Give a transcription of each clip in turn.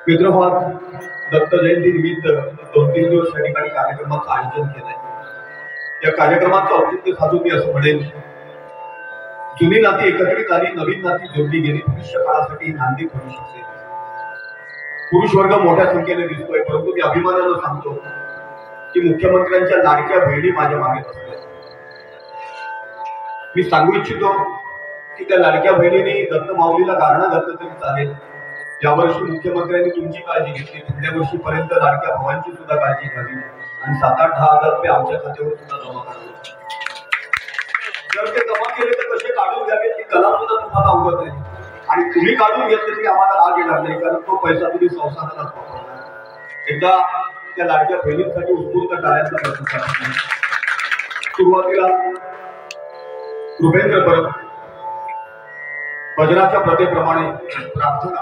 मित्रभाग दत्त जयंती निमित्त 2-3 दिवस या ठिकाणी कार्यक्रमाचं आयोजन केलंय। या कार्यक्रमाचं औचित्य साधून मी असं म्हणेन, जुनी नाती एकत्रित आली, नवीन नाती जोडली गेली, भविष्य काळासाठी नांदी ठरू शकते। पुरुष वर्ग मोठ्या संख्येने दिसतोय, परंतु मी अभिमानानं सांगतो की मुख्यमंत्र्यांच्या लाडक्या बहिणी माझ्या मागे बसल्या। मी सांगू इच्छितो की त्या लाडक्या बहिणींनी दत्त माऊलीला गाणं घातलं तरी चालेल। यावर्षी मुख्यमंत्र्यांनी तुमची काळजी घेतली, पुढल्या वर्षीपर्यंत लाडक्या भावांची सुद्धा काळजी घ्यावी आणि 7-8-10 हजार रुपये आमच्या खात्यावर सुद्धा जमा करावे। जर ते जमा केले तर कसे काढून घ्यावे ती कला सुद्धा तुम्हाला अवगत आहे आणि तुम्ही काढून घेतले तरी आम्हाला राग येणार नाही, कारण तो पैसा तुम्ही संसारालाच वापरणार। एकदा त्या लाडक्या बहिणींसाठी उत्स्फूर्त टाळ्यांचा प्रतिसाद आहे। सुरुवातीला रुपेंद्र परब भजनाच्या प्रथेप्रमाणे प्रार्थना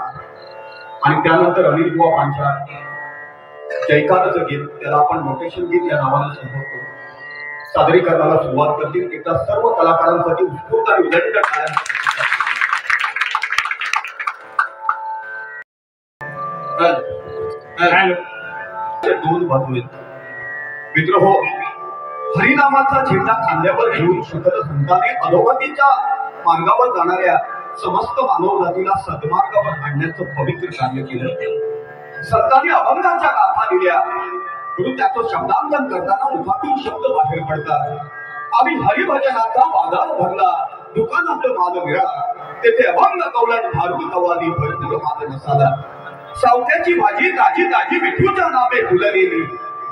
आणि त्यानंतर अनिल बुवा पांचाळ जयकाराचं गीत, त्याला आपण नोटेशन गीत या नावाने संबोधतो, सादरीकरणाला सुरुवात करतील। एकदा सर्व कलाकारांसाठी उत्स्फूर्त आणि उदंड टाळ्यांचा दोन बाजू आहेत। मित्र हो, हरिनामाचा झेंडा खांद्यावर घेऊन सकल संतांनी अधोगतीच्या मार्गावर जाणाऱ्या समस्त मानव जातीला सद्मार्गावर आणण्याचं पवित्र कार्य केलं। संतांनी अभंगाच्या गाथा लिहिल्या, म्हणून त्याचं शब्दांकन करताना मुखातून शब्द बाहेर पडतात। आम्ही हरिभजनाचा बाजार भरला, दुकानात माल मिळा, तेथे अभंग कौलात भारू कवाली भरपूर माल नसाला। सावत्याची भाजी ताजी ताजी विठूच्या नावे फुललेली,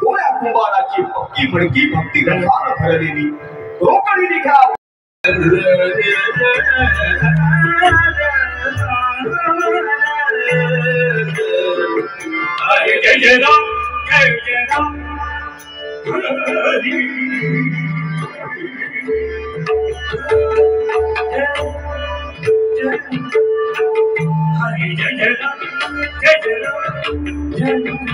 गोळ्या कुंभाराची पक्की भडकी भक्ती रसानं भरलेली, रोकडी निघा जय जय राम जय जय राम हरि जय जय राम जय जय राम जय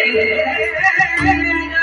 yeah.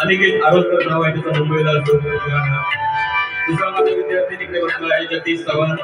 अनिकेत आरोलकर नाव आहे त्याचा मुंबईला असतो. दुसरा माझा विद्यार्थी तिकडे बसला आहे जगदीश चव्हाण.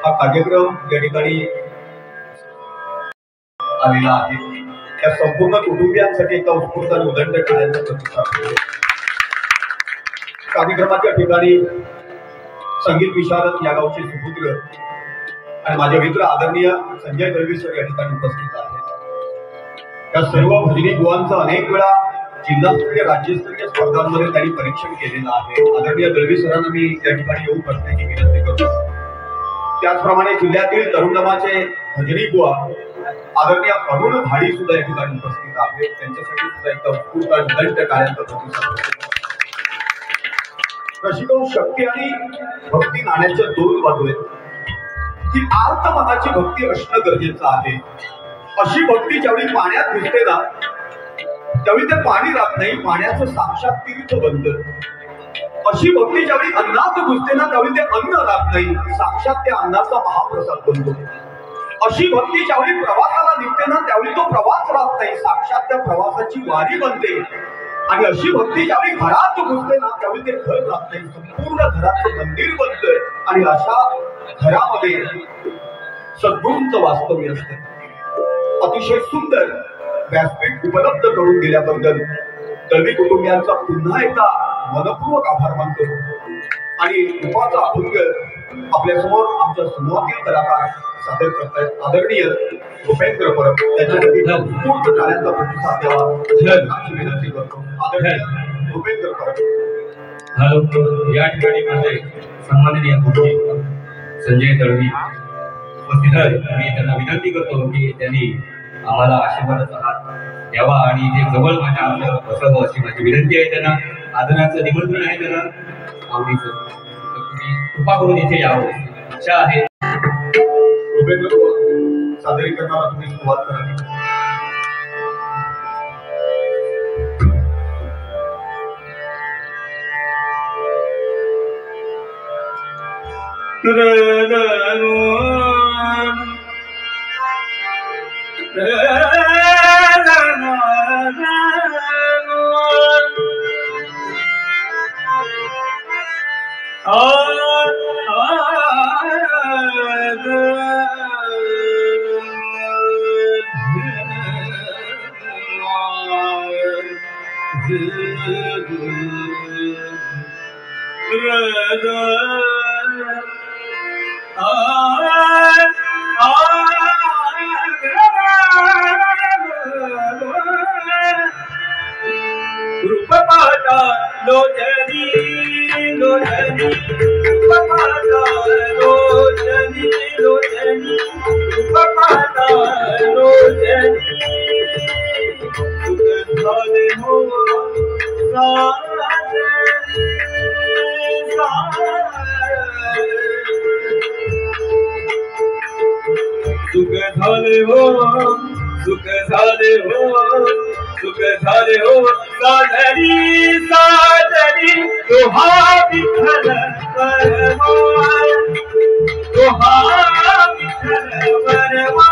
हा कार्यक्रम या ठिकाणी आलेला आहे त्या संपूर्ण कुटुंबियांसाठी एका उत्स्फूर्त आणि उदंड टाळ्यांचा प्रतिसाद. कार्यक्रमाच्या ठिकाणी संगीत विशारद या गावचे सुपुत्र आणि माझे मित्र आदरणीय संजय दळवी सर या ठिकाणी उपस्थित आहेत. या सर्व भजनी बुवांचा अनेक वेळा जिल्हास्तरीय राज्यस्तरीय स्पर्धांमध्ये त्यांनी परीक्षण केलेलं आहे. आदरणीय दळवी सरांना मी या ठिकाणी येऊन बसण्याची विनंती करतो. त्याचप्रमाणे जिल्ह्यातील तरुणदमाचे भजनी बुवा आदरणीय अरुण भाडी सुद्धा या ठिकाणी उपस्थित आहेत. त्यांच्यासाठी सुद्धा एक उत्स्फूर्त आणि उदंड टाळ्यांचा प्रतिसाद. रसिको, शक्ती आणि भक्ती नाण्याच्या दोन बाजू आहेत. ती आर्त मनाची भक्ती असणं गरजेचं आहे. अशी भक्ती ज्यावेळी पाण्यात घुसते ना त्यावेळी ते पाणी राहत नाही, पाण्याचं साक्षात तीर्थ बनतं. अशी भक्ती ज्यावेळी अन्नात घुसते ना त्यावेळी ते अन्न राहत नाही, साक्षात त्या अन्नाचा महाप्रसाद बनतो. अशी भक्ती ज्यावेळी प्रवासाला निघते ना त्यावेळी तो प्रवास राहत नाही, साक्षात त्या प्रवासाची वारी बनते. आणि अशी भक्ती ज्यावेळी घरात घुसते ना त्यावेळी ते घर राहत नाही, संपूर्ण घराचं मंदिर बनतं. आणि अशा घरामध्ये सद्गुरूंचं वास्तव्य असतं. अतिशय सुंदर व्यासपीठ उपलब्ध करून दिल्याबद्दल दळवी कुटुंबियांचा पुन्हा एकदा मनपूर्वक आभार मानतो. आणि कृपाचा अभंग आपल्या समोर आमच्या समूहातील कलाकार सादर करतायत. आदरणीय भूपेंद्र परब त्यांच्यासाठी उत्स्फूर्त टाळ्यांचा प्रतिसाद द्यावा अशी विनंती करतो. आदरणीय भूपेंद्र परब. हॅलो, या ठिकाणी माझे सन्माननीय गुरुजी संजय दळवी उपस्थित आहेत. मी त्यांना विनंती करतो की त्यांनी आम्हाला आशीर्वादाचा हात द्यावा आणि ते जवळ माझ्या आमच्या बसावं अशी माझी विनंती आहे. त्यांना आदराचं निमंत्रण आहे त्यांना आवडीचं, तर तुम्ही कृपा करून इथे यावं इच्छा आहे. सादरीकरणाला तुम्ही सुरुवात करावी. विठ्ठल परमाय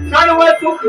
सर्व सुख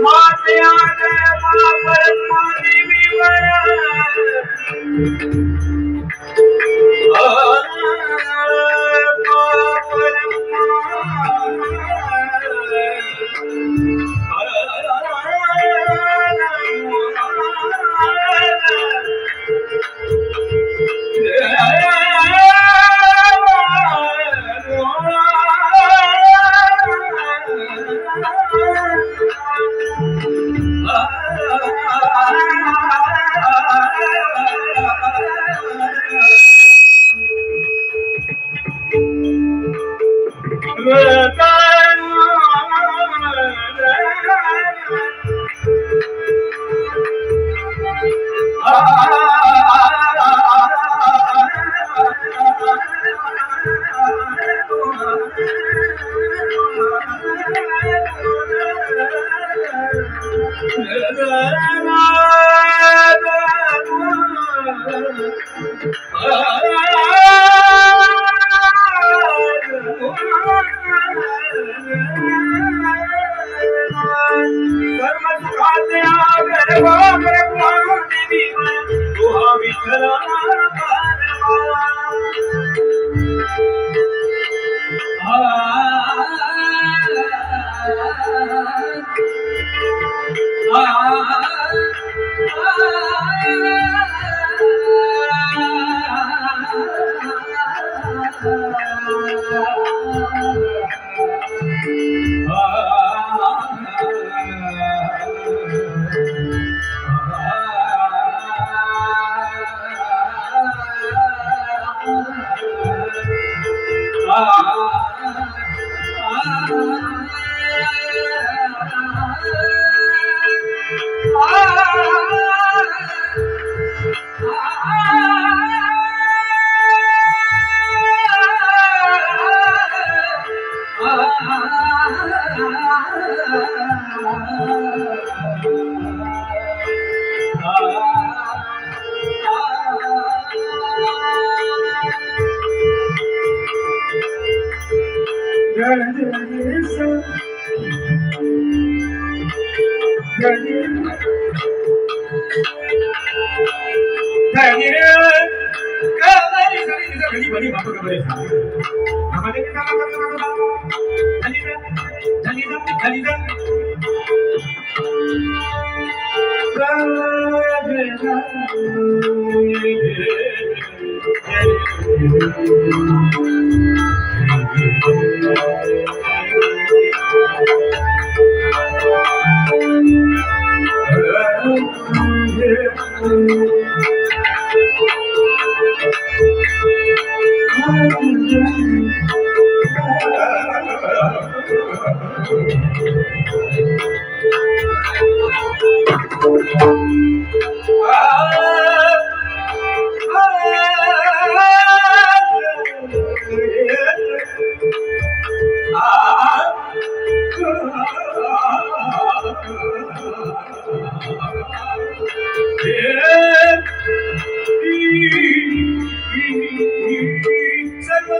सर्व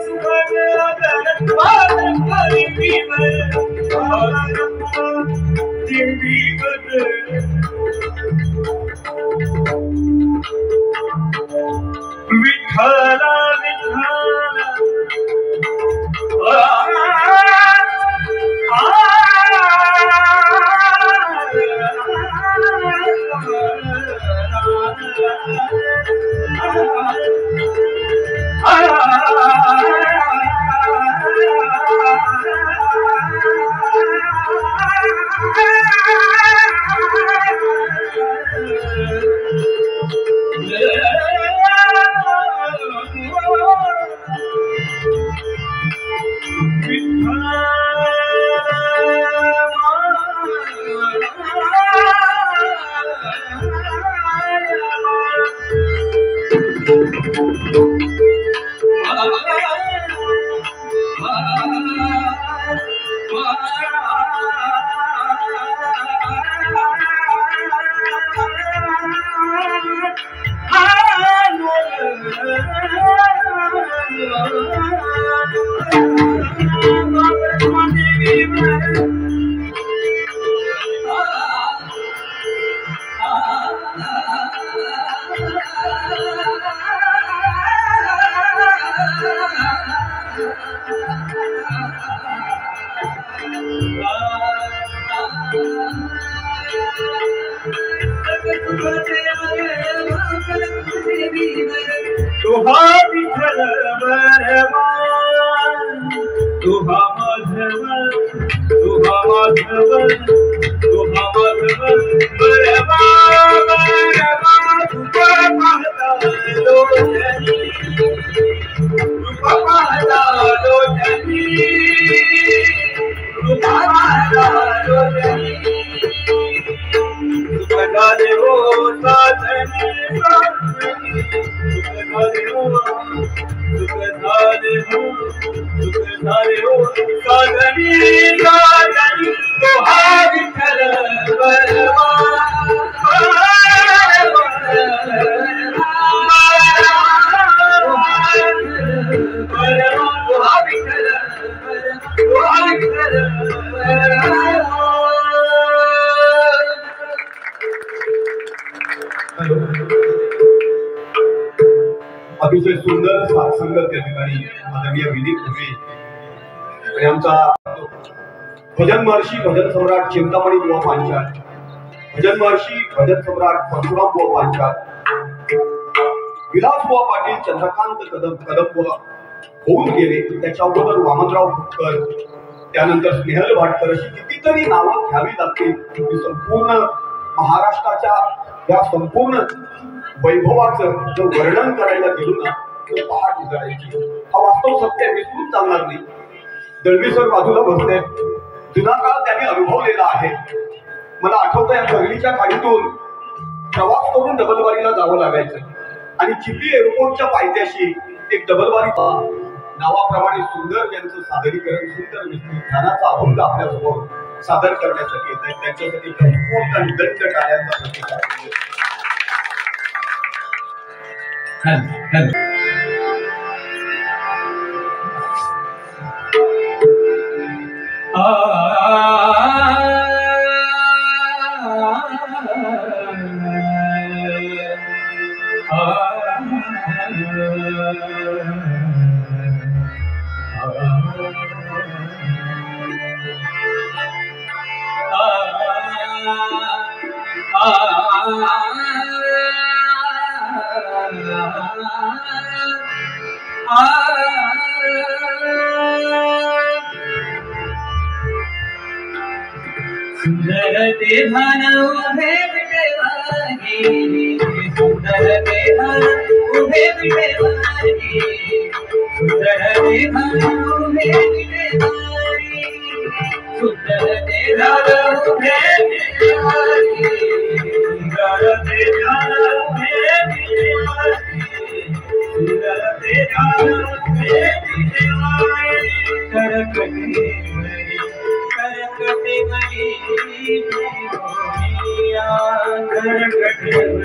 विठ्ठला तुहा विठ्ठल बरमान तुहा माधव तुहा माधव तुहा माधव बरमा बरमा तुका पाहता लोचनी तुका पाहता लोचनी तुका पाहता लोचनी तुका देवो साधनी अतिशय सुंदर सात्संगत त्या ठिकाणी मानवीय विनीत होते आणि आमचा भजन महर्षी भजन सम्राट चिंतामणी बुवा पांचाळ, भजन महर्षी भजन सम्राट परशुराम बुवा पांचाळ, विलास बुवा पाटील, चंद्रकांत कदम बुवा होऊन गेले. त्याच्या अगोदर वामनराव भुक्कर, त्यानंतर स्नेहल भाटकर अशी कितीतरी नावं घ्यावी लागतील. संपूर्ण महाराष्ट्राच्या या संपूर्ण वैभवाचं जर वर्णन करायला गेलो ना तर पहाट उजाडायची. हा वास्तव सत्य विसरून चालणार नाही. दळवी सर बाजूला बसले, जुना काळ त्यांनी अनुभवलेला आहे. मला आठवतं या परळीच्या खाडीतून प्रवास करून डबलवारीला जावं लागायचं आणि चिपी एअरपोर्टच्या पायथ्याशी एक डबलवारी नावाप्रमाणे सुंदर यांचं सादरीकरण सुंदर ध्यानाचा अभंग आपल्या समोर सादर करण्यासाठी येत आहे. त्यांच्यासाठी भरपूर आणि दंड टाळ्यांचा प्रतिसाद. सुंदर ते भान उभे विटेवारी, सुंदर ते भान उभे विटेवारी, सुंदर ते भान उभे विटेवारी, सुंदर ते भान उभे विटेवारी, सुंदर ते भान उभे विटेवारी, सुंदर ते भान उभे विटेवारी. करकटे करकटे मरी करकटे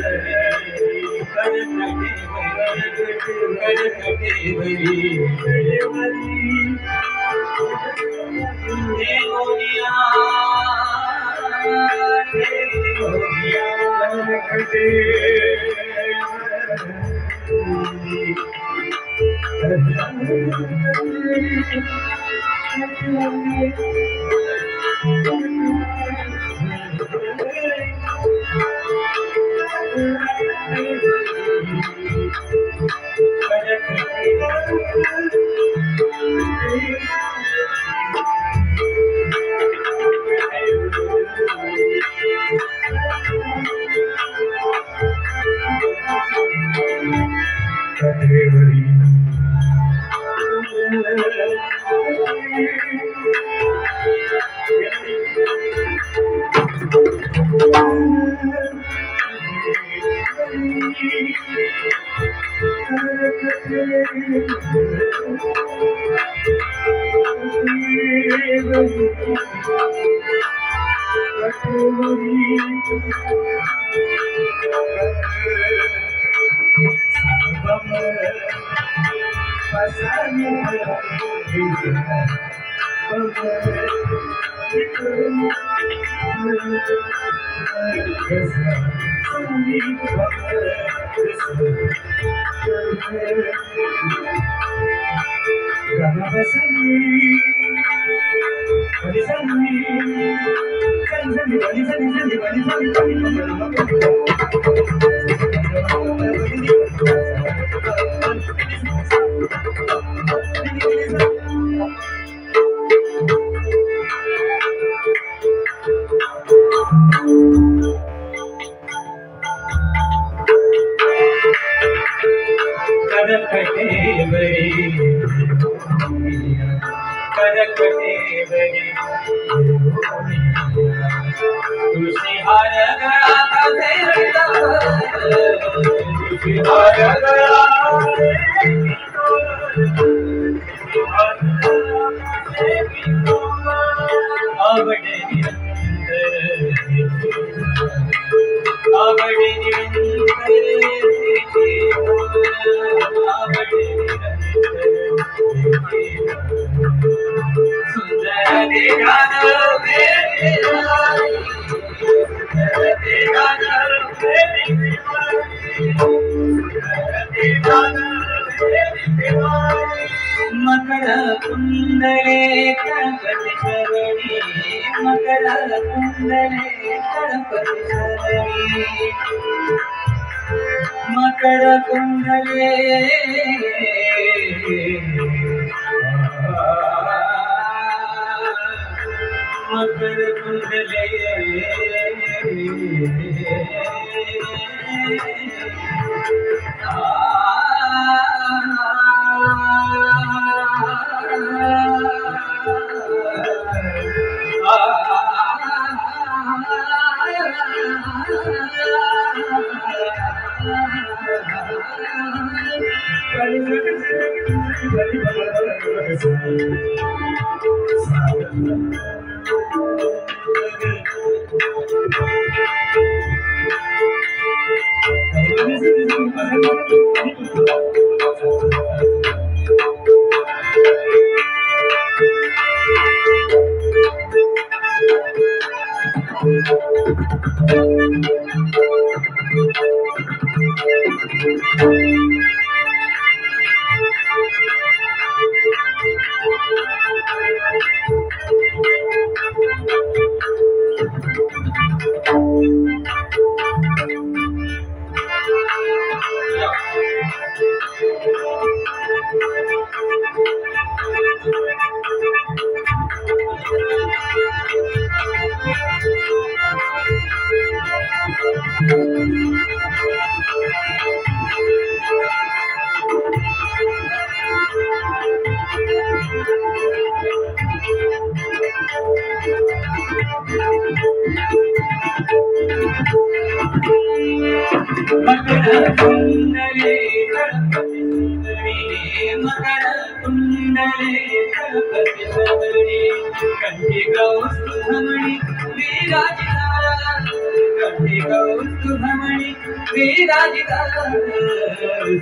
विराजिता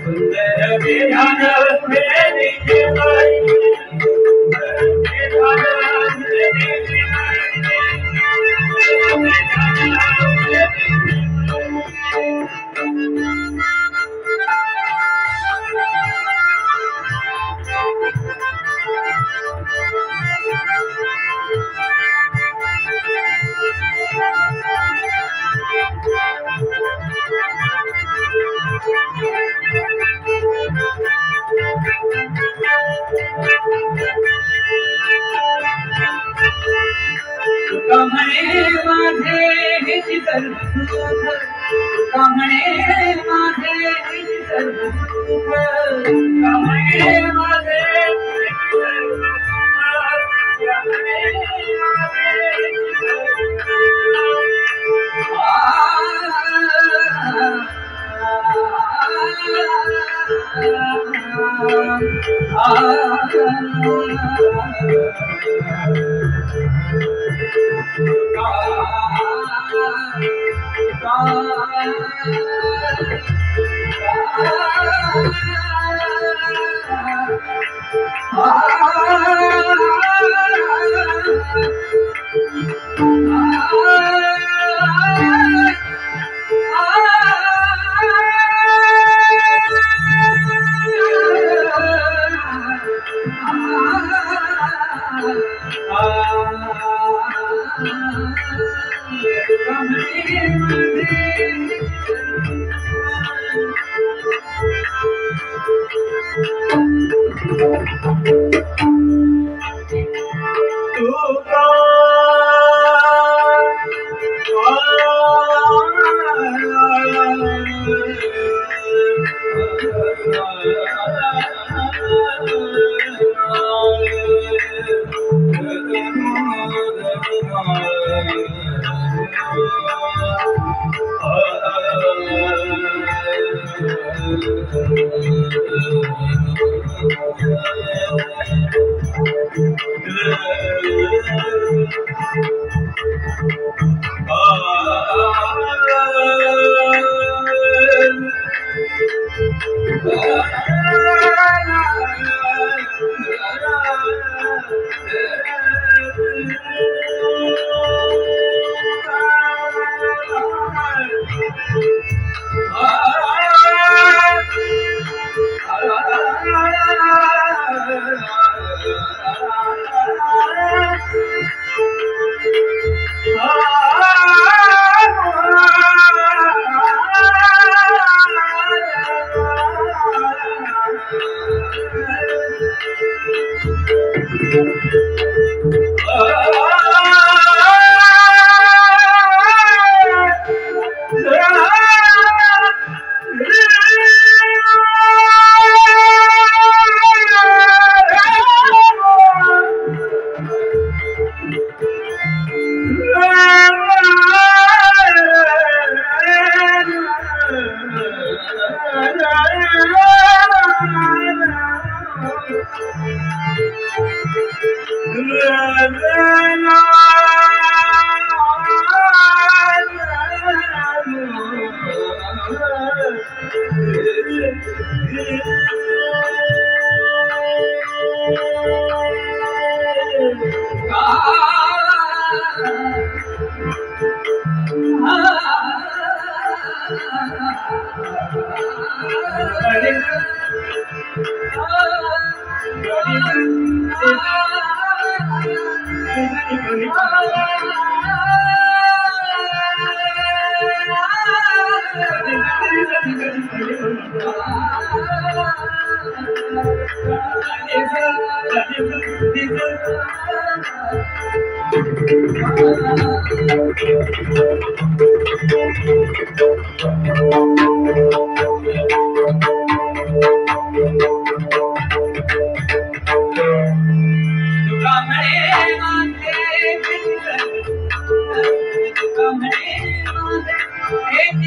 सुंदर विधान वेदिके कमळे माझे हिची सर्व सुख कमळे माझे हिची सर्व सुख कमळे माझे हिची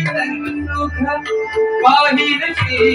सर्व सुख कमळे माझे हिची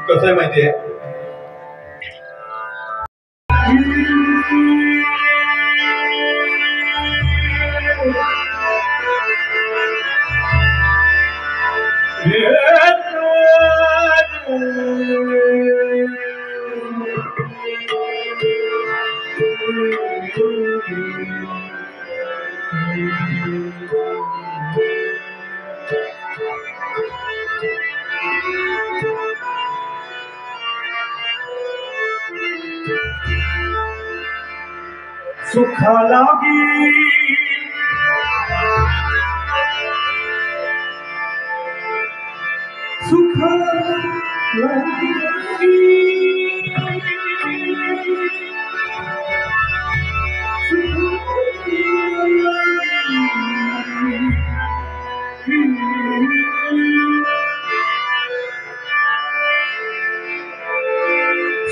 कसं आहे माहितीये, सुखा लागी सुखा लागी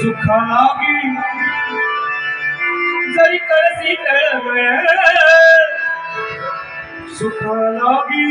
सुखा लागी जरी करसी तळमळ सुखा लागी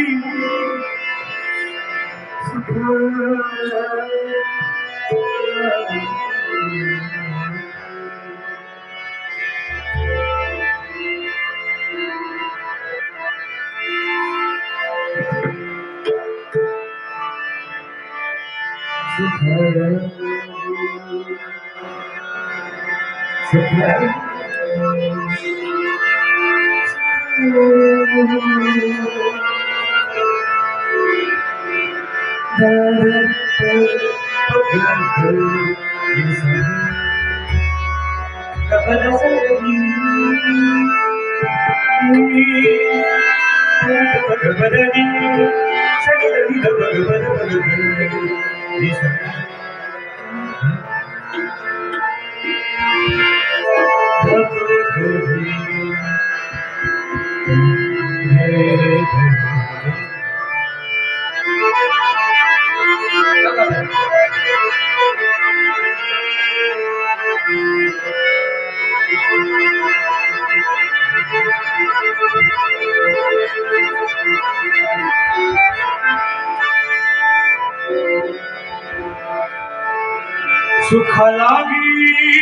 सुख लागी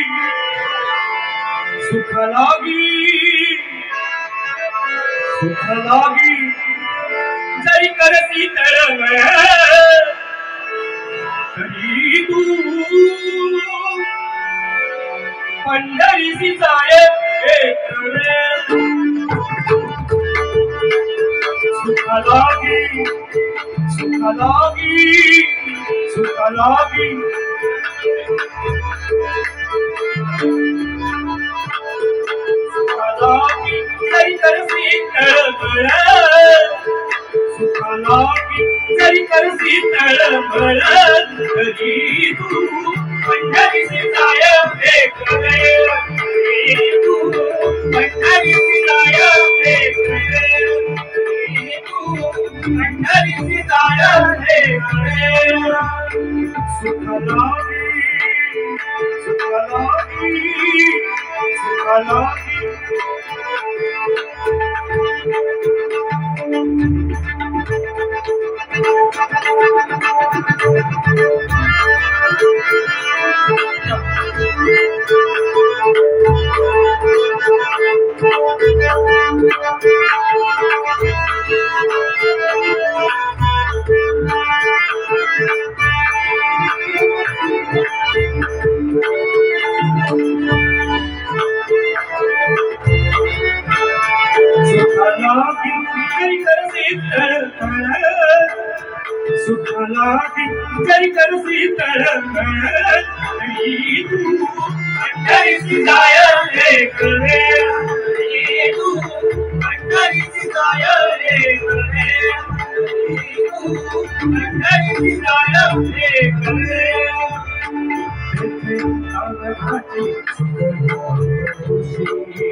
सुख लागी सुख लागी जरी करसी तळमळ तरी तू पंढरीसी जाय एक वेळ सुख लागी सुख लागी सुख लागी जरी करसी तळमळ सुख लागी जरी करसी तळमळ तरी तू पंढरीसी जाय एक वेळ तू पंढरीसी जाय एक वेळ तू सुखलागी सुखलागी सुखलागी सुखलागी जय कर सीतळ तू अंधारी सिजाय रे करे तू अंधारी सिजाय रे करे तू अंधारी सिजाय रे करे अवघाची सुखी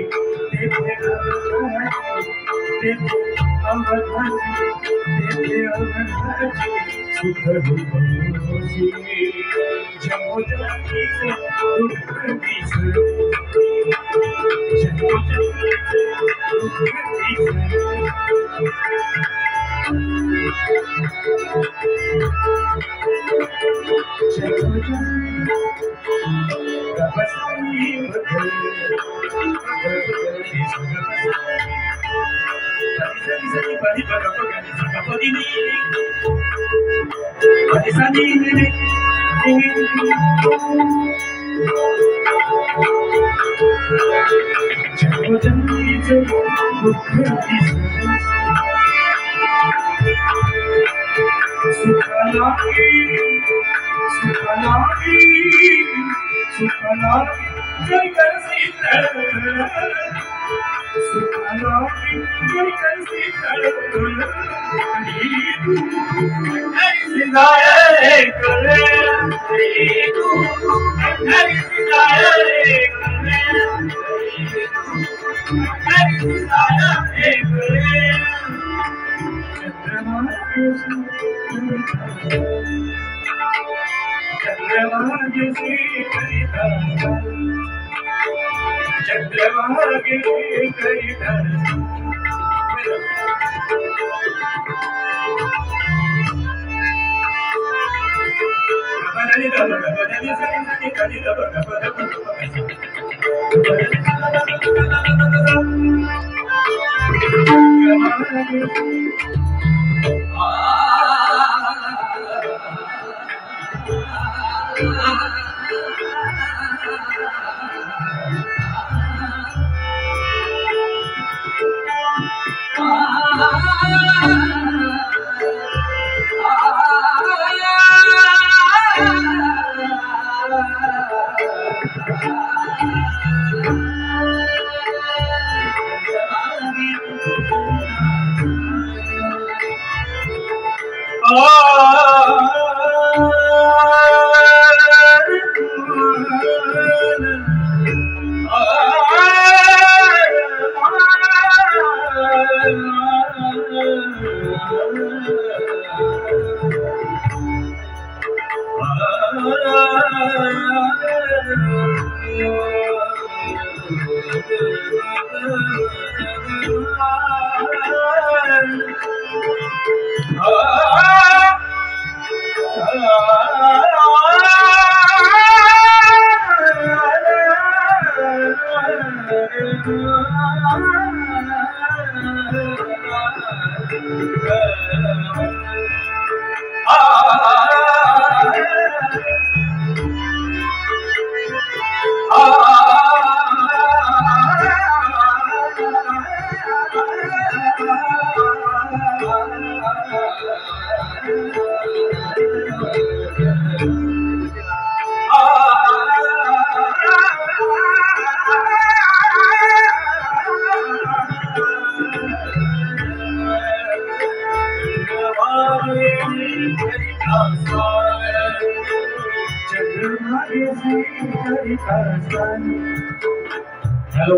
हेलो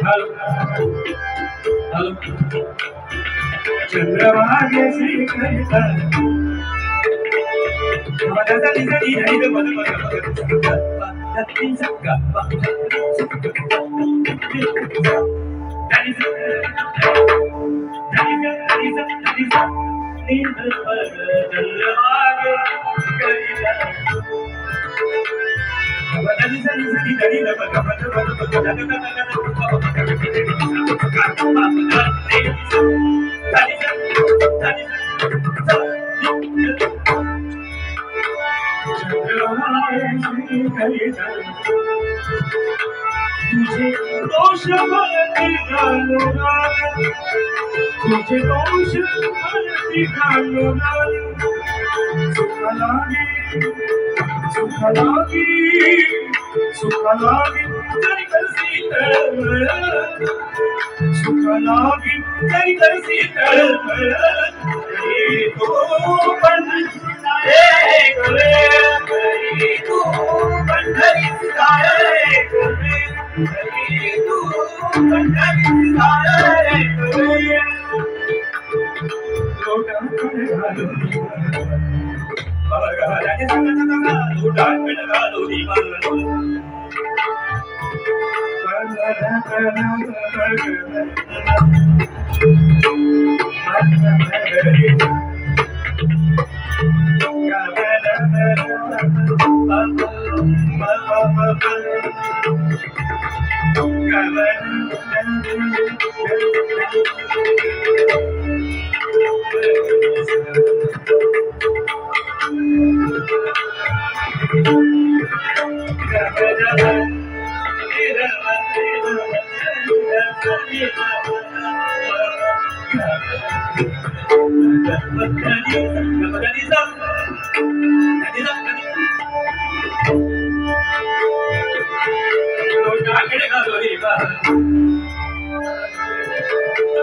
हेलो हेलो चंद्रमा के श्री तुझे दोष भरती घालून तुझे दोष भरती घालून सुख लागी तरी करसी सुख लागी तरी करसी तो पंढरी करे तू पंढरी सिधारे करे तू पंढरी सिधारे करे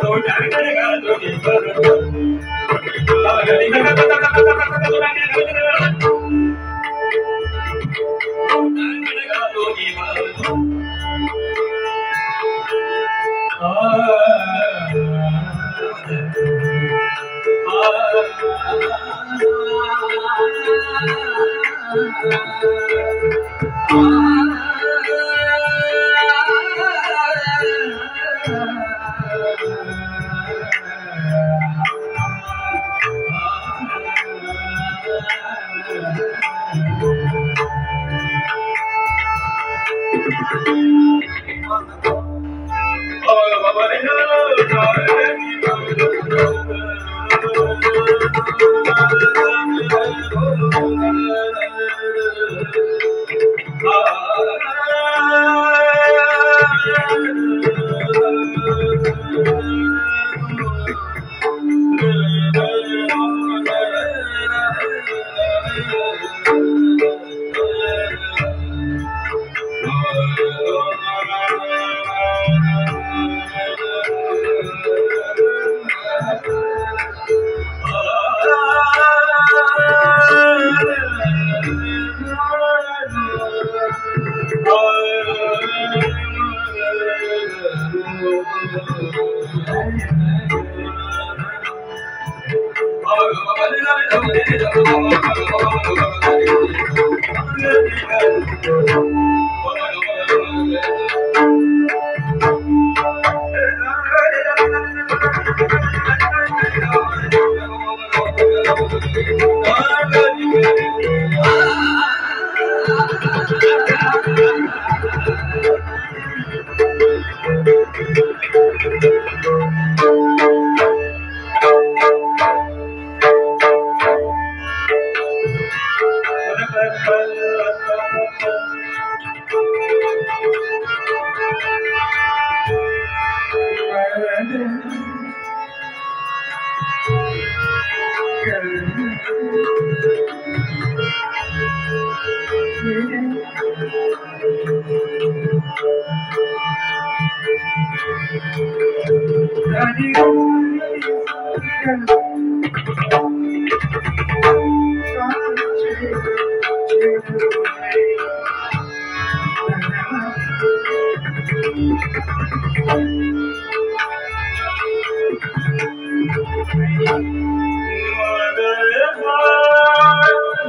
लोटा करे घालो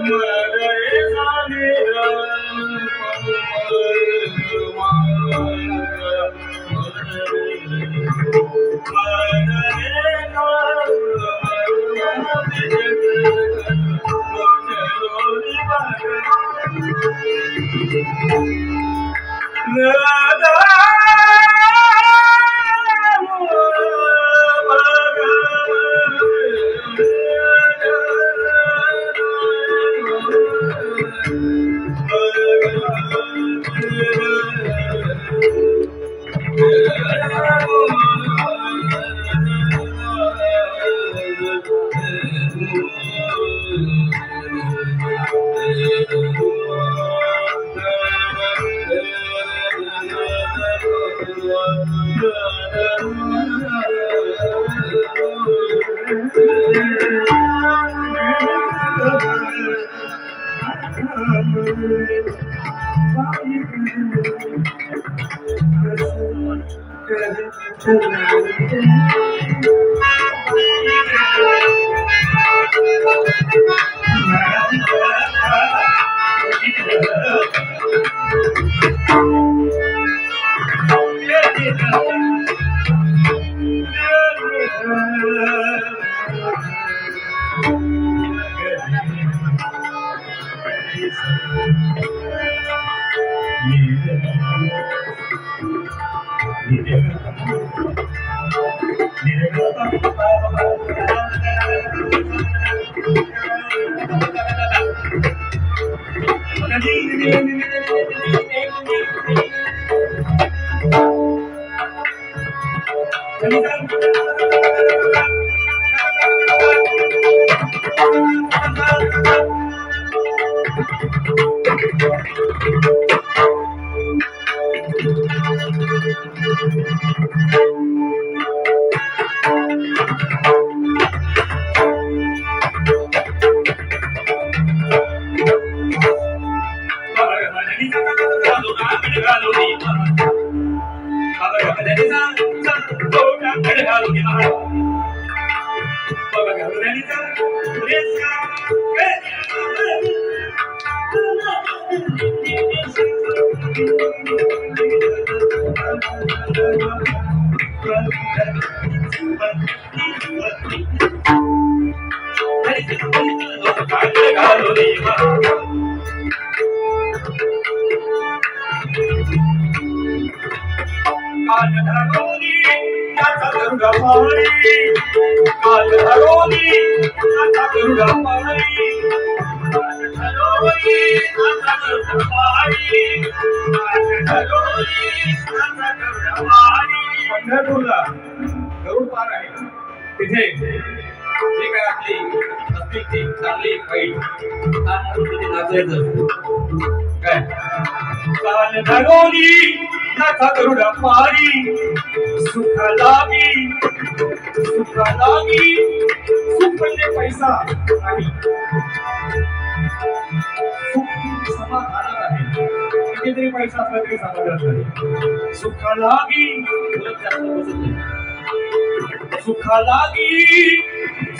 Mother, पंढरपूरला गरुड पार आहे. तिथे जे काय आपली असतील ती चांगली वाईट तिथे नाचायचं काय काल धरोनी नाथा गरुडा पारी सुख लागी सुख म्हणजे पैसा नाही, सुख समाधानात आहे. कितीतरी पैसा असला तरी समाधान नाही. सुख लागी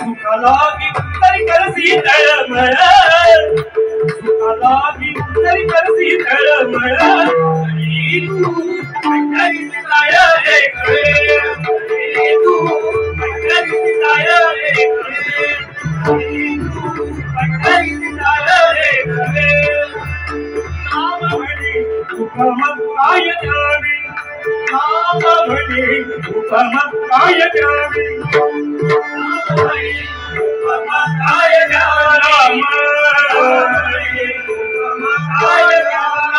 सुख लागी तरी करसी तळमळ, सुख लागी तरी करसी तळमळ. तू पंढरी जाय रे खरे, तू पंढरी जाय रे खरे, तू पंढरी जाय रे खरे. नाम म्हणे उपम काय द्यावी, नाम म्हणे उपम काय द्यावी, नाम म्हणे उपम काय द्यावी, उपम काय द्यावी.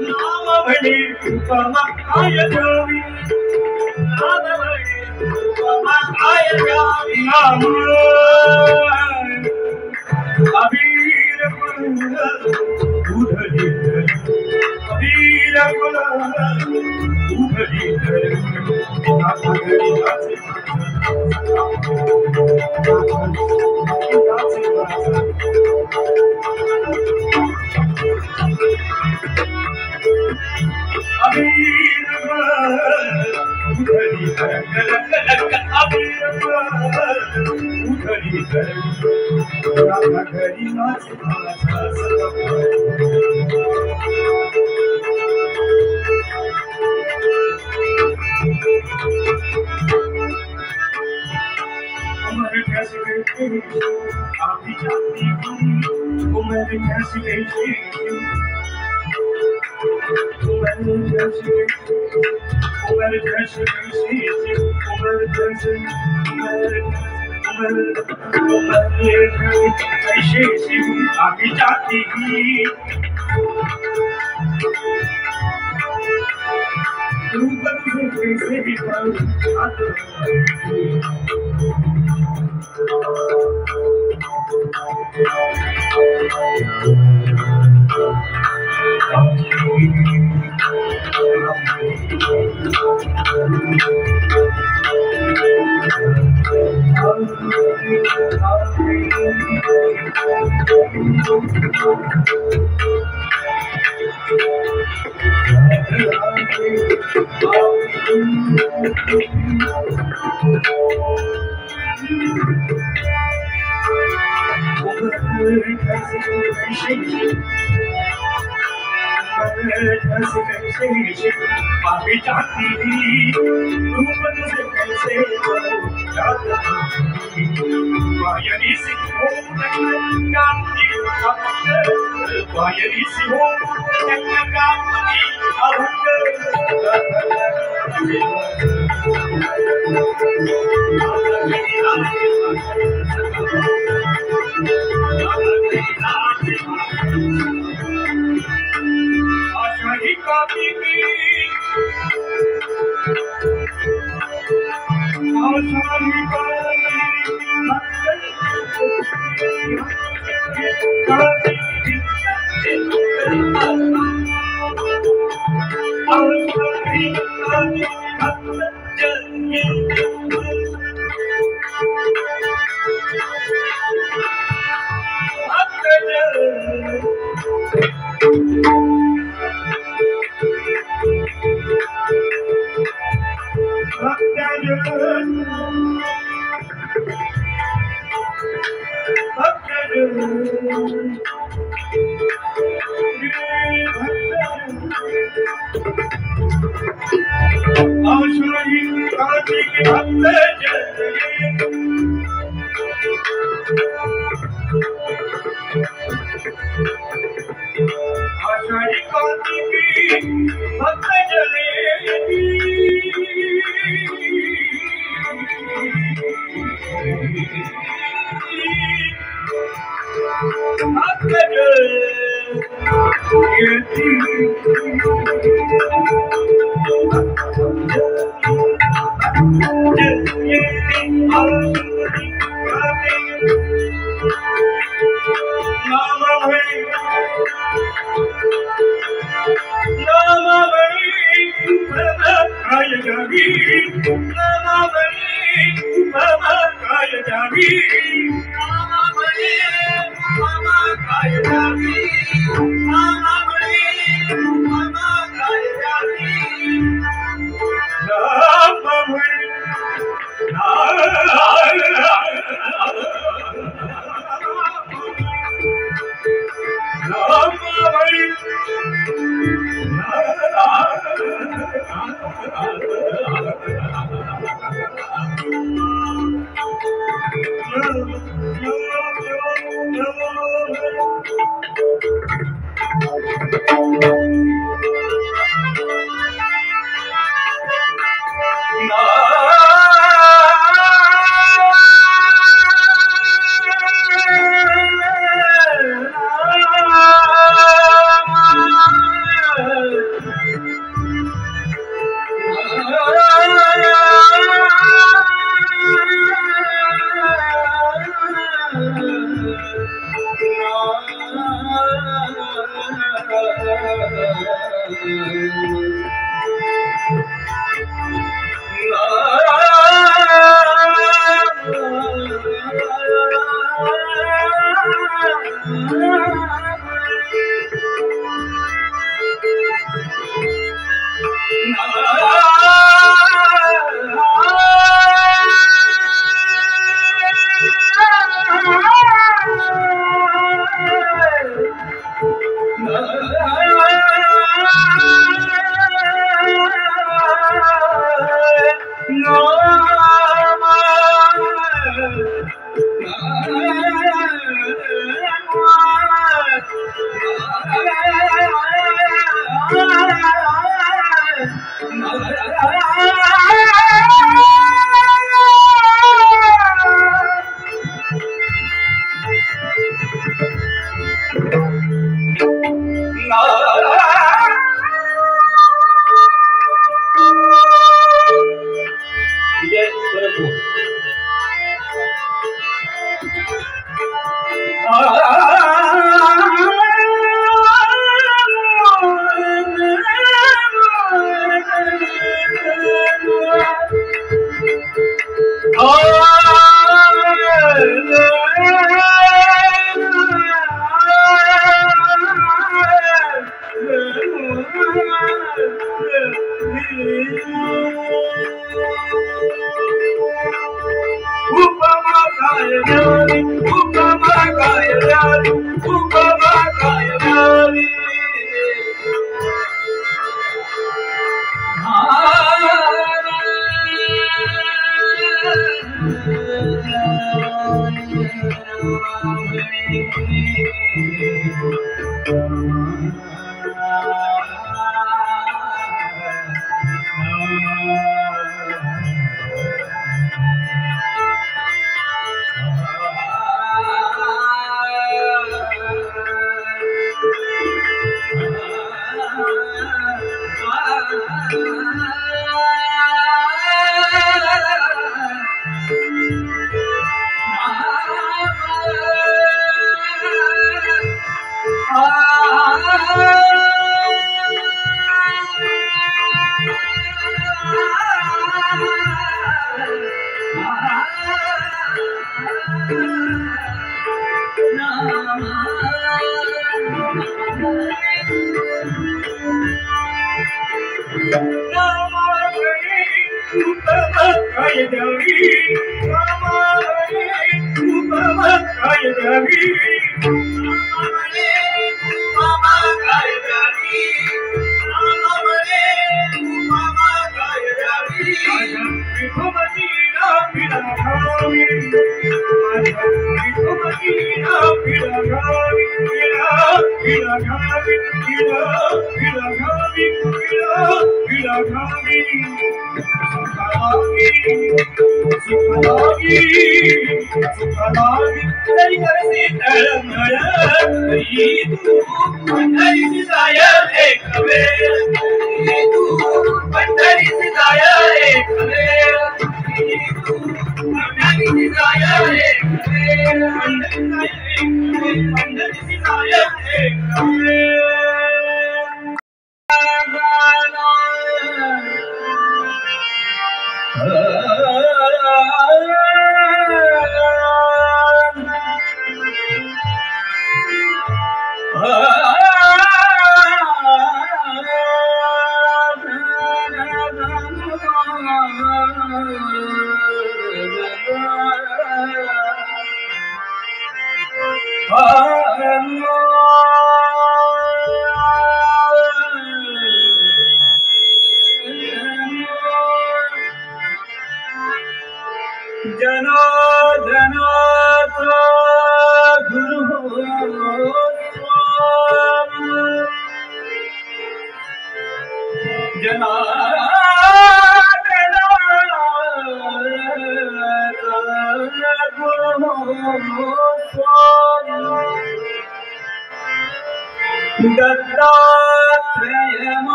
नाम म्हणे उपम काय द्यावी, नाम म्हणे उपम काय द्यावी. नाम अबीर कुल उधळी धर, अबीर कुल उधळी धर. नाचगडी नाचे अबीर उधळी धर, अबीर घरी घरी राधा घरी नाच माझा उमर कैसी गई आपकी जाती उमर कैसी गई उमर कैसी गई उमर कैसी गई उमर कैसी उमर कैसी आपकी जाती पापी जाती रूप तुझे कैसे पायरी सी हो गाती पायरी सी हो गाती आशाही काती आशाही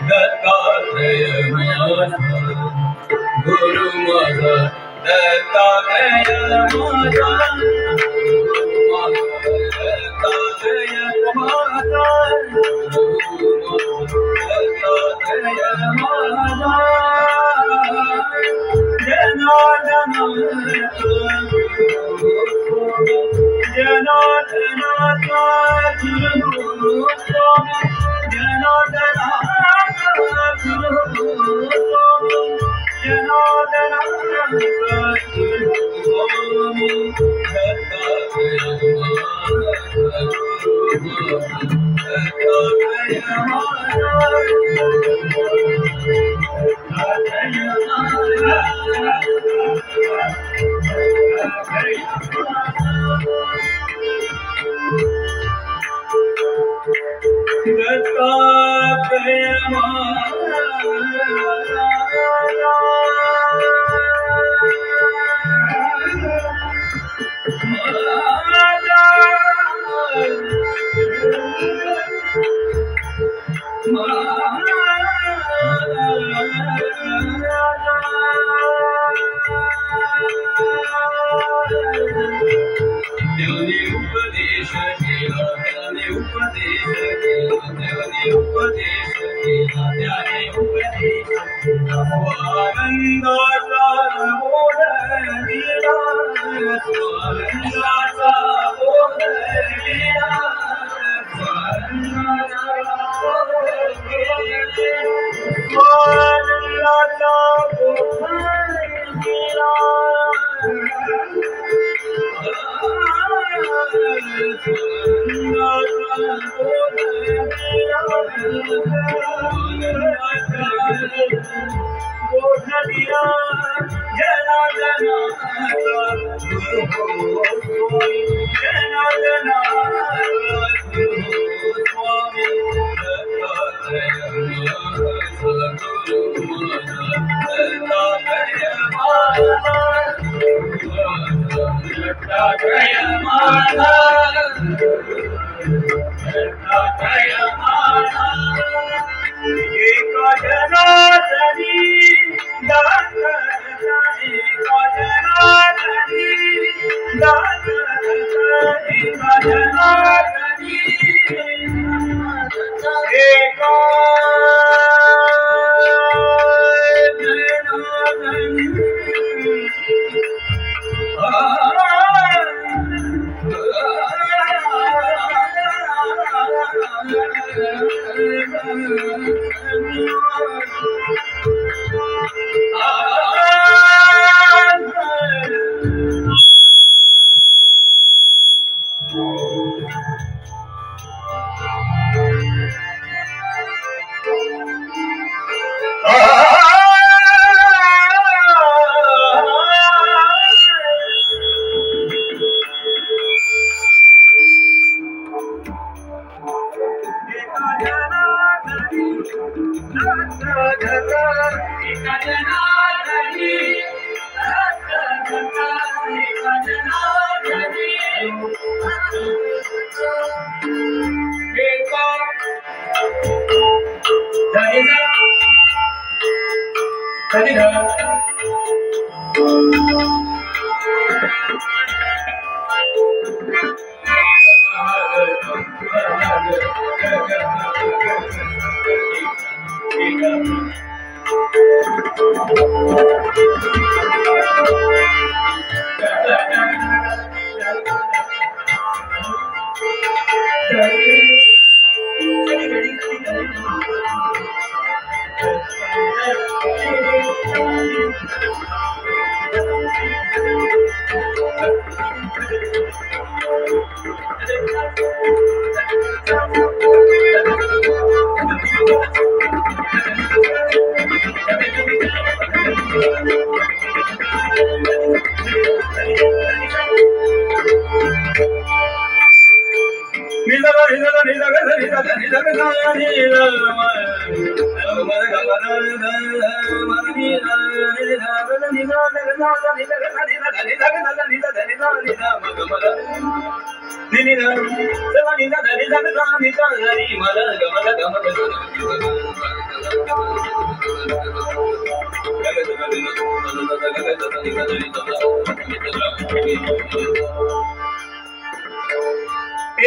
दत्तात्रय माझा गुरु माझा दत्तात्रय माझा गुरु माझा दत्तात्रय माझा दत्तात्रय माझा जनार्दन जनार्दनाचा गुरु स्वामी जनार्दनाचा गुरु स्वामी जनार्दनाचा गुरु स्वामी दत्तात्रय माझा गुरु दत्तात्रय माझा उपदेश केला त्याने उपदेश केला त्याने उपदेश केला त्याने उपदेश केला स्वानंदाचा बोध दिला स्वानंदाचा बोध दिला स्वानंदाचा बोध दिला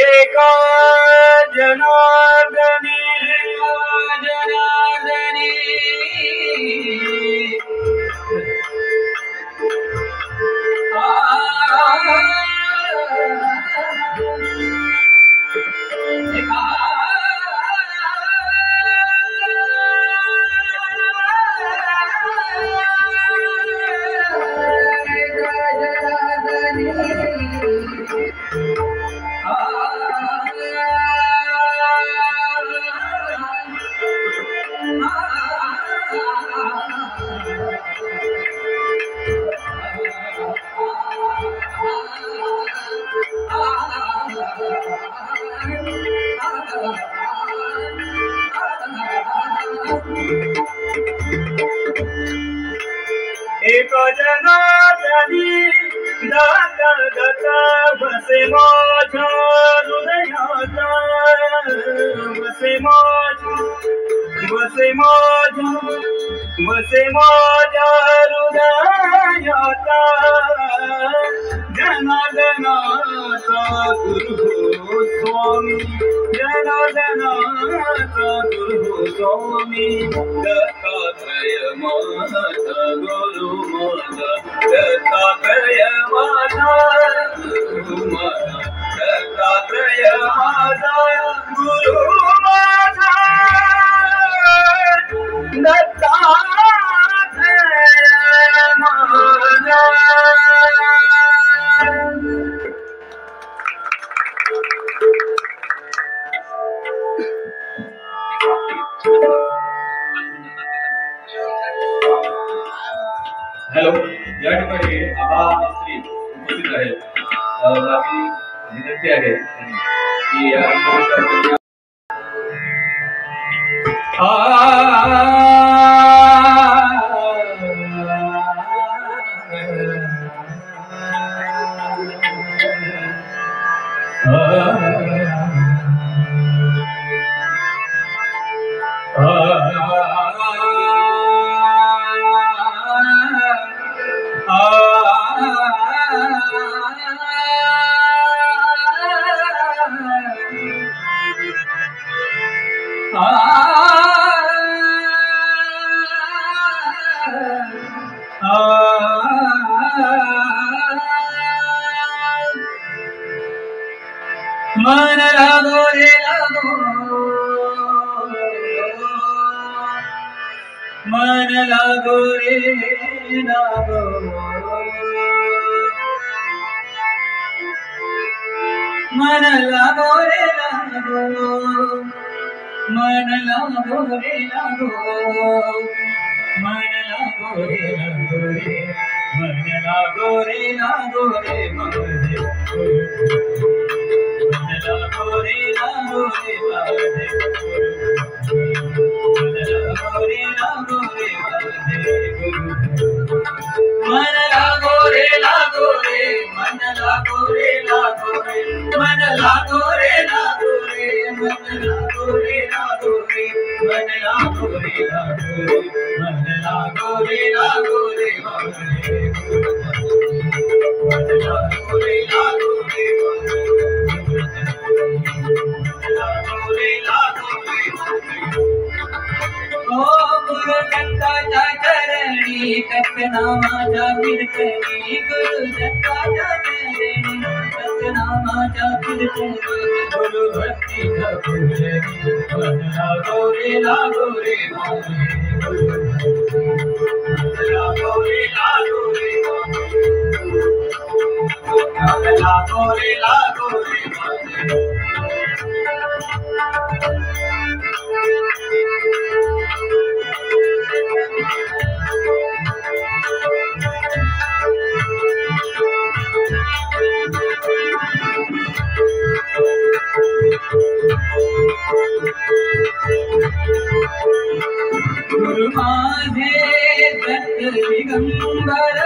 एका जनार्दनी एक जनार्दनी दाता दाता बसे माझ्या हृदयात बसे माझ्या हृदयात जनार्दनाचा गुरु स्वामी जनार्दनाचा गुरु स्वामी दत्तात्रय माझा गुरु माझा दत्तात्रय माझा गुरु माझा दत्तात्रय माझा गुरु माझा दत्तात्रय माझा. हॅलो, या ठिकाणी आबा मिस्त्री उपस्थित आहेत. माझी विनंती आहे की या मन लागो रे लागो मन लागो रे लागो मन लागो रे लागो मन लागो रे लागो मन लागो रे लागो रे मन लागो रे लागो रे मन लागो रे लागो रे मन लागो रे लागो रे मन लागो रे लागो रे मन लागो रे लागो रे मन लागो रे लागो रे मन लागो रे लागो रे मन लागो रे लागो रे मन लागो रे लागो रे ओ गुरु दत्ताच्या चरणी सतनामाच्या कीर्तनी गुरु दत्ताच्या चरणी सतनामाच्या कीर्तनी गुरु भक्तीच्या पूजनी मन लागो रे लागो रे मन लागो रे लागो रे मन लागो रे लागो रे गुरु माझे दत्त दिगंबर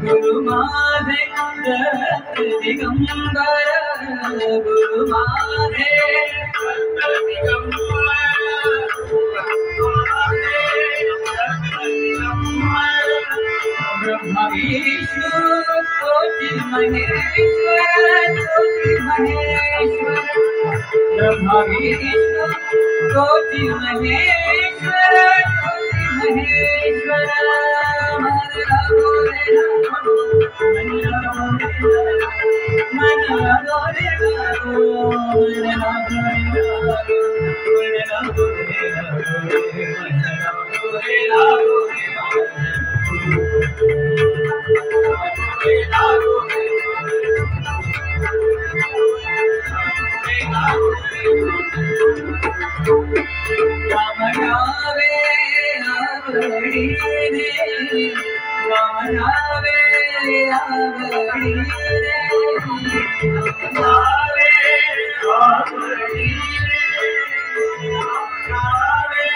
गुरु माझे दत्त दिगंबर गुरु माझे दत्त दिगंबर तोची महेश्वर तोची महेश्वर ब्रह्मा विष्णू तोची महेश्वर तोची महेश्वर मन लागो रे लागो मन लागो रे लागो मन लागो रे लागो रामनावे आवडीने रामनावे आवडीने रामनावे आवडीने रामनावे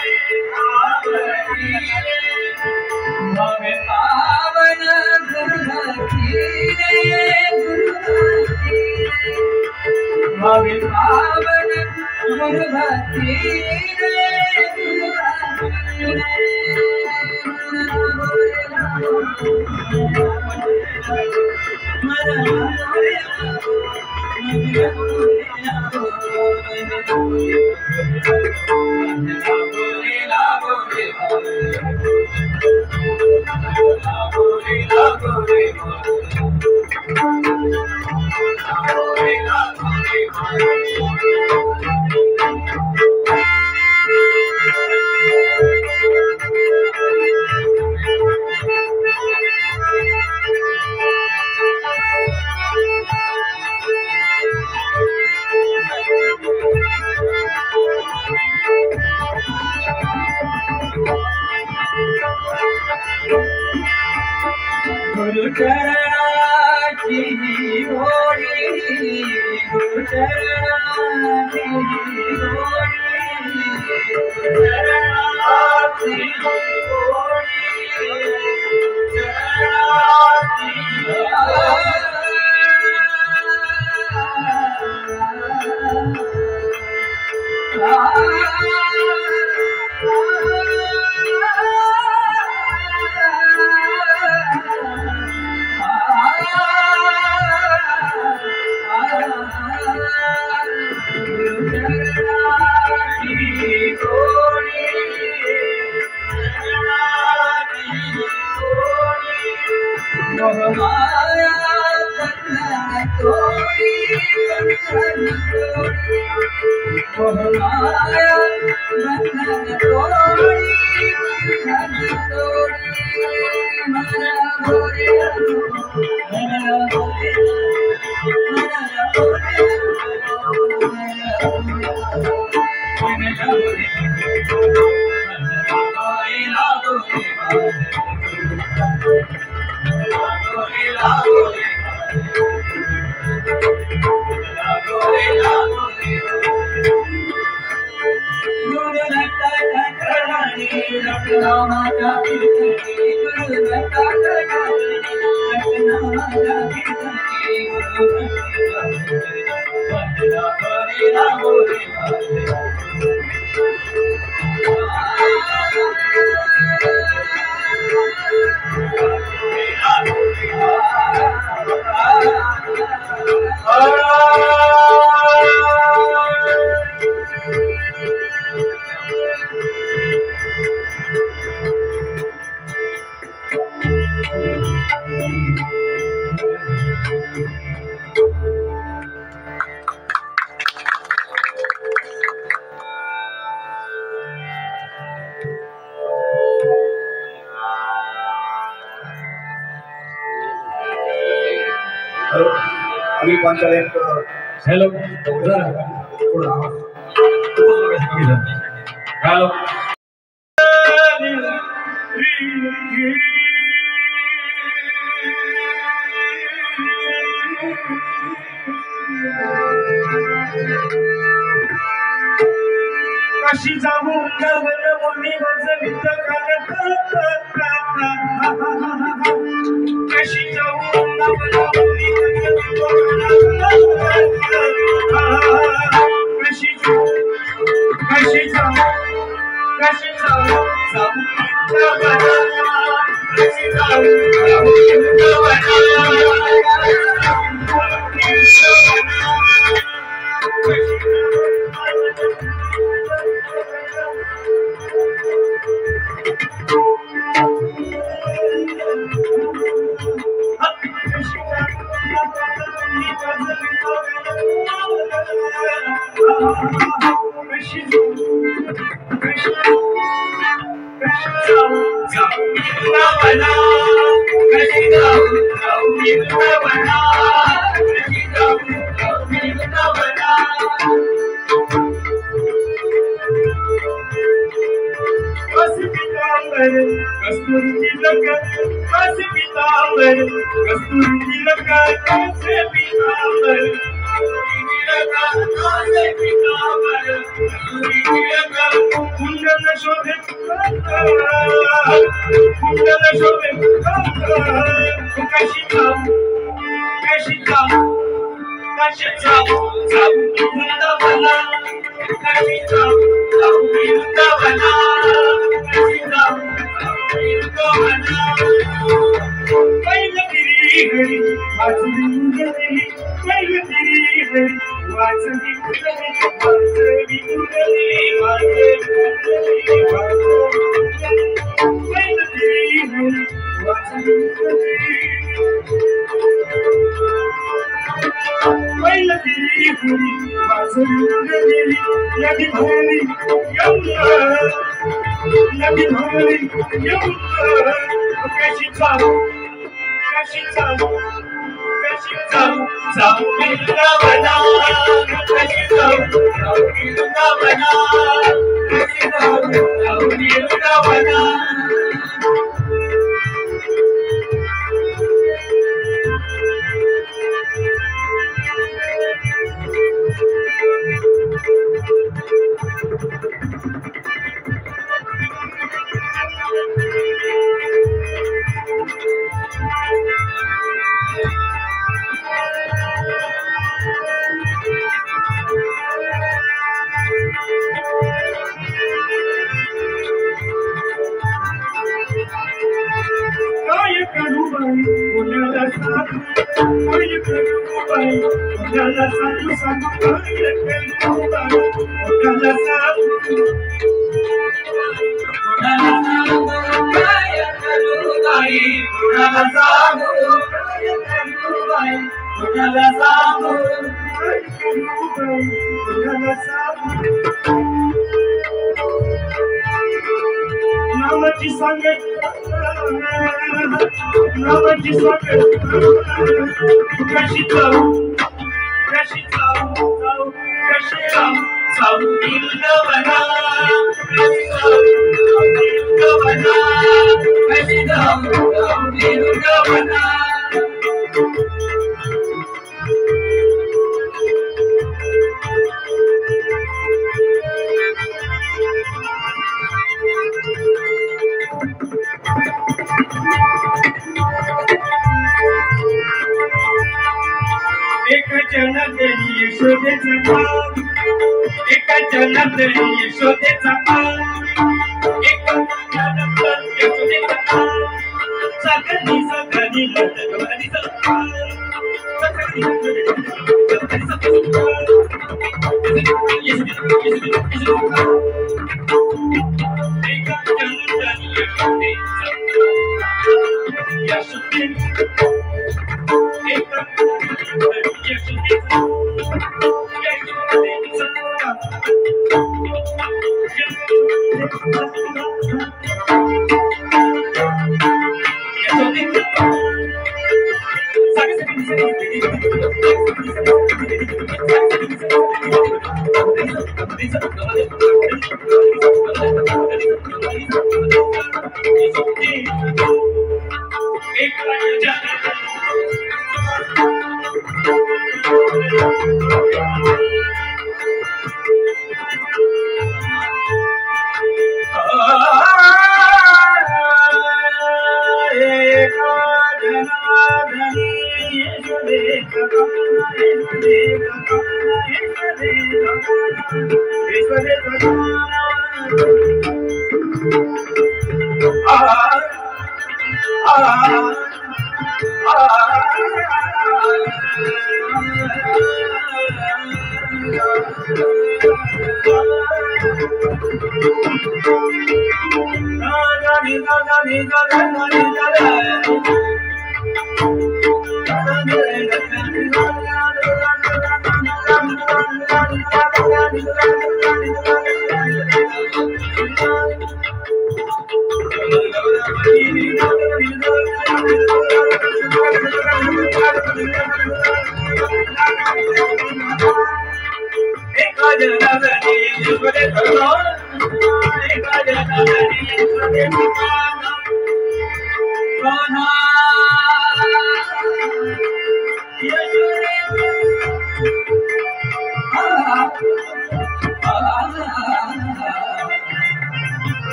आवडीने भावे पावन गुरुभक्तीने भावे पावन गुरुभक्तीने गुरुचरणाची होळी गुरुचरणाची अनिल पांचाल एक हॅलो हॅलो कशी जाऊ नवन मुनी वजवित कशी जाऊ नवन मुनी कशी जाऊ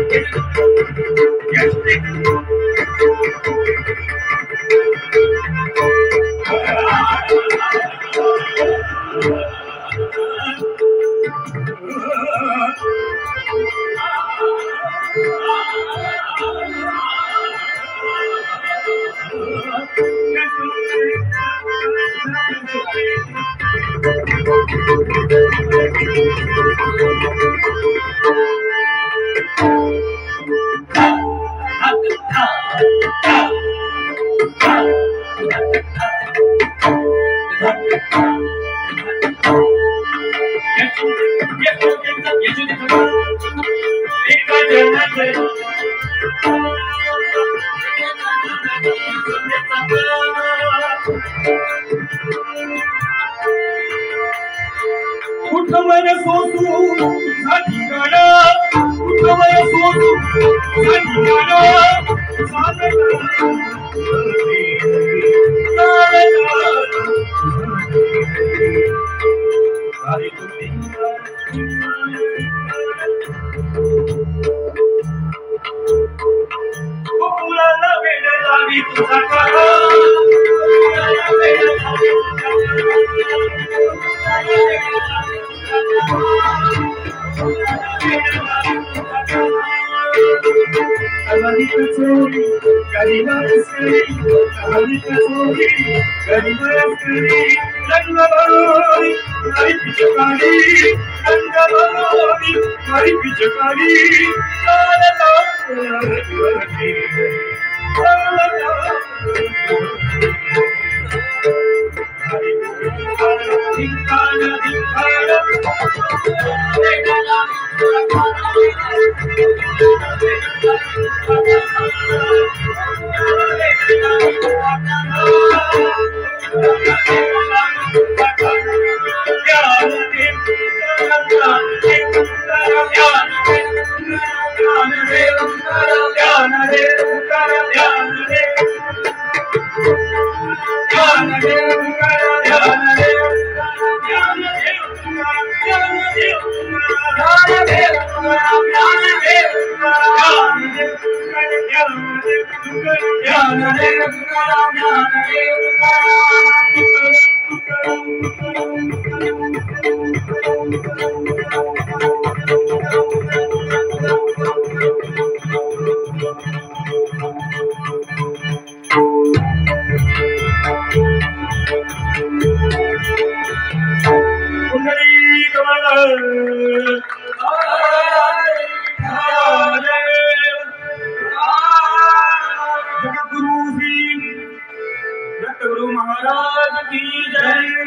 Thank you. उठवर सोसू साठी गाणा उठवर सोसू साठी गाणा फुलाला वेळ लावी तुझा काळा जगद्गुरु महाराज की जय.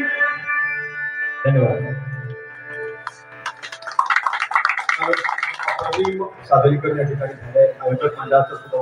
धन्यवाद. सादरीकरण या ठिकाणी झालंय. आयोजक मंडळाचं सुद्धा